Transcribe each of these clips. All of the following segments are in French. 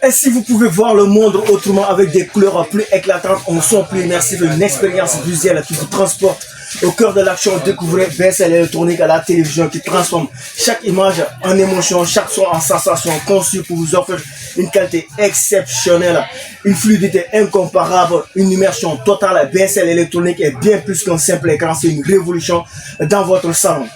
Et si vous pouvez voir le monde autrement avec des couleurs plus éclatantes, un son plus immersif, une expérience visuelle qui vous transporte au cœur de l'action, découvrez BSL électronique à la télévision qui transforme chaque image en émotion, chaque son en sensation, conçu pour vous offrir une qualité exceptionnelle, une fluidité incomparable, une immersion totale. BSL électronique est bien plus qu'un simple écran, c'est une révolution dans votre salon.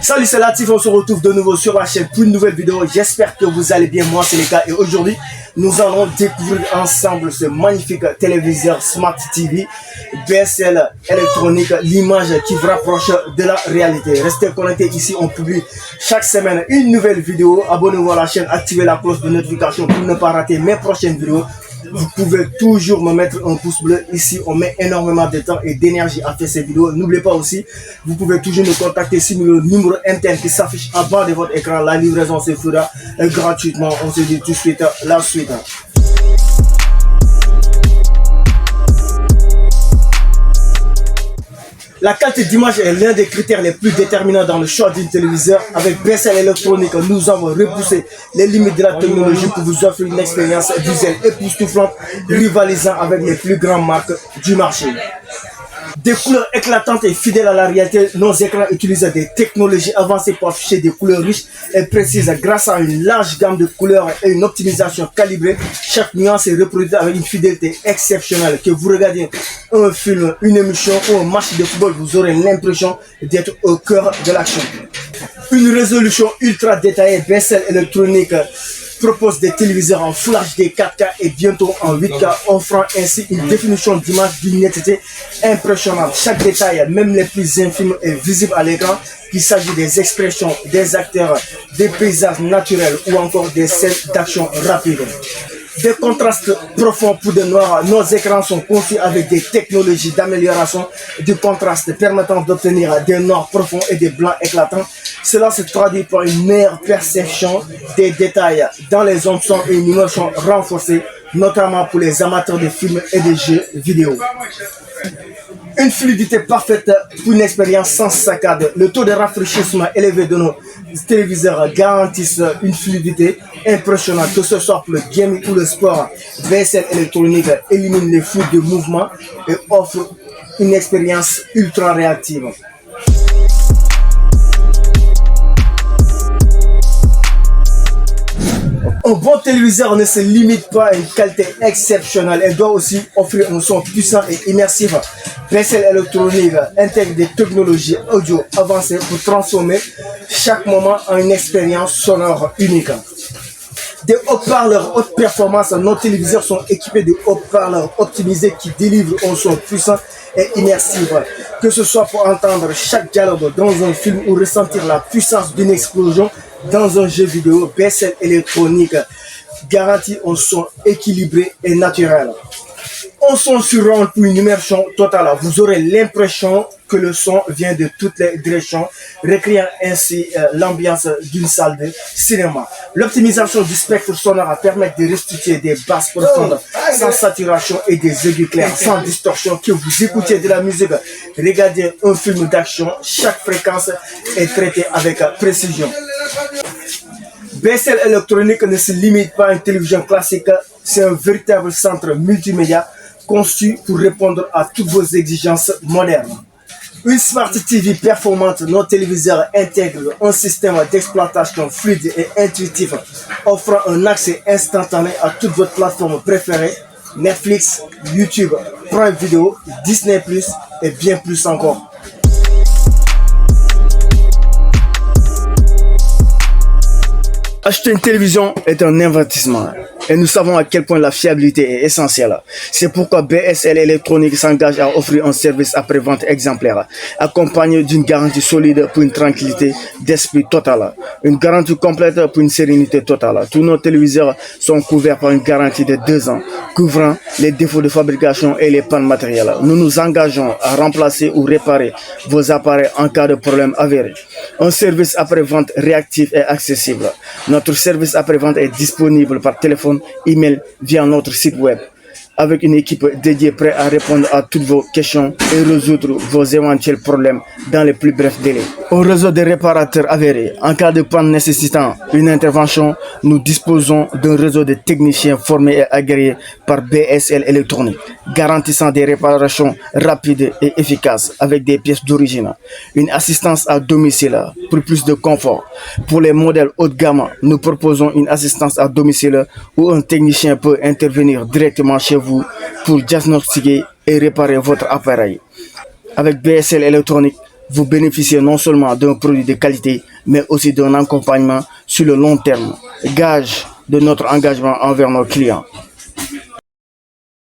Salut, c'est Latif, on se retrouve de nouveau sur la chaîne pour une nouvelle vidéo. J'espère que vous allez bien, moi c'est le cas. Et aujourd'hui, nous allons découvrir ensemble ce magnifique téléviseur Smart TV BSL électronique, l'image qui vous rapproche de la réalité. Restez connectés ici, on publie chaque semaine une nouvelle vidéo. Abonnez-vous à la chaîne, activez la cloche de notification pour ne pas rater mes prochaines vidéos. Vous pouvez toujours me mettre un pouce bleu. Ici, on met énormément de temps et d'énergie à faire ces vidéos. N'oubliez pas aussi, vous pouvez toujours nous contacter sur le numéro interne qui s'affiche en bas de votre écran. La livraison se fera gratuitement. On se dit tout de suite la suite. La qualité d'image est l'un des critères les plus déterminants dans le choix d'une téléviseur. Avec BSL électronique, nous avons repoussé les limites de la technologie pour vous offrir une expérience visuelle époustouflante, rivalisant avec les plus grandes marques du marché. Des couleurs éclatantes et fidèles à la réalité, nos écrans utilisent des technologies avancées pour afficher des couleurs riches et précises. Grâce à une large gamme de couleurs et une optimisation calibrée, chaque nuance est reproduite avec une fidélité exceptionnelle. Que vous regardez un film, une émission ou un match de football, vous aurez l'impression d'être au cœur de l'action. Une résolution ultra détaillée, BSL électronique propose des téléviseurs en Full HD 4K et bientôt en 8K, offrant ainsi une définition d'image d'une netteté impressionnante. Chaque détail, même les plus infimes, est visible à l'écran, qu'il s'agit des expressions des acteurs, des paysages naturels ou encore des scènes d'action rapides. Des contrastes profonds pour des noirs, nos écrans sont conçus avec des technologies d'amélioration du contraste permettant d'obtenir des noirs profonds et des blancs éclatants. Cela se traduit par une meilleure perception des détails dans les zones sombres et une immersion renforcée, notamment pour les amateurs de films et de jeux vidéo. Une fluidité parfaite pour une expérience sans saccade. Le taux de rafraîchissement élevé de nos téléviseurs garantissent une fluidité impressionnante, que ce soit pour le gaming ou le sport. BSL électronique élimine les flux de mouvement et offre une expérience ultra réactive. Un bon téléviseur ne se limite pas à une qualité exceptionnelle, elle doit aussi offrir un son puissant et immersif. BSL électronique intègre des technologies audio avancées pour transformer chaque moment en une expérience sonore unique. Des haut-parleurs haute performance, nos téléviseurs sont équipés de haut-parleurs optimisés qui délivrent un son puissant et immersif. Que ce soit pour entendre chaque dialogue dans un film ou ressentir la puissance d'une explosion dans un jeu vidéo, BSL électronique garantit un son équilibré et naturel. Un son surround pour une immersion totale. Vous aurez l'impression que le son vient de toutes les directions, recréant ainsi l'ambiance d'une salle de cinéma. L'optimisation du spectre sonore permet de restituer des basses profondes sans saturation et des aigus clairs, sans distorsion. Que vous écoutiez de la musique, regardez un film d'action, chaque fréquence est traitée avec précision. BSL électronique ne se limite pas à une télévision classique, c'est un véritable centre multimédia conçu pour répondre à toutes vos exigences modernes. Une Smart TV performante, nos téléviseurs intègrent un système d'exploitation fluide et intuitif, offrant un accès instantané à toutes vos plateformes préférées, Netflix, YouTube, Prime Video, Disney+, et bien plus encore. Acheter une télévision est un investissement et nous savons à quel point la fiabilité est essentielle. C'est pourquoi BSL électronique s'engage à offrir un service après-vente exemplaire, accompagné d'une garantie solide pour une tranquillité d'esprit totale, une garantie complète pour une sérénité totale. Tous nos téléviseurs sont couverts par une garantie de 2 ans, couvrant les défauts de fabrication et les pannes matérielles. Nous nous engageons à remplacer ou réparer vos appareils en cas de problème avéré. Un service après-vente réactif et accessible. Notre service après-vente est disponible par téléphone, email, via notre site web. avec une équipe dédiée prête à répondre à toutes vos questions et résoudre vos éventuels problèmes dans les plus brefs délais. Au réseau des réparateurs avérés, en cas de panne nécessitant une intervention, nous disposons d'un réseau de techniciens formés et agréés par BSL Électronique, garantissant des réparations rapides et efficaces avec des pièces d'origine. Une assistance à domicile pour plus de confort. Pour les modèles haut de gamme, nous proposons une assistance à domicile où un technicien peut intervenir directement chez vous pour diagnostiquer et réparer votre appareil. Avec BSL Électronique, vous bénéficiez non seulement d'un produit de qualité, mais aussi d'un accompagnement sur le long terme, gage de notre engagement envers nos clients.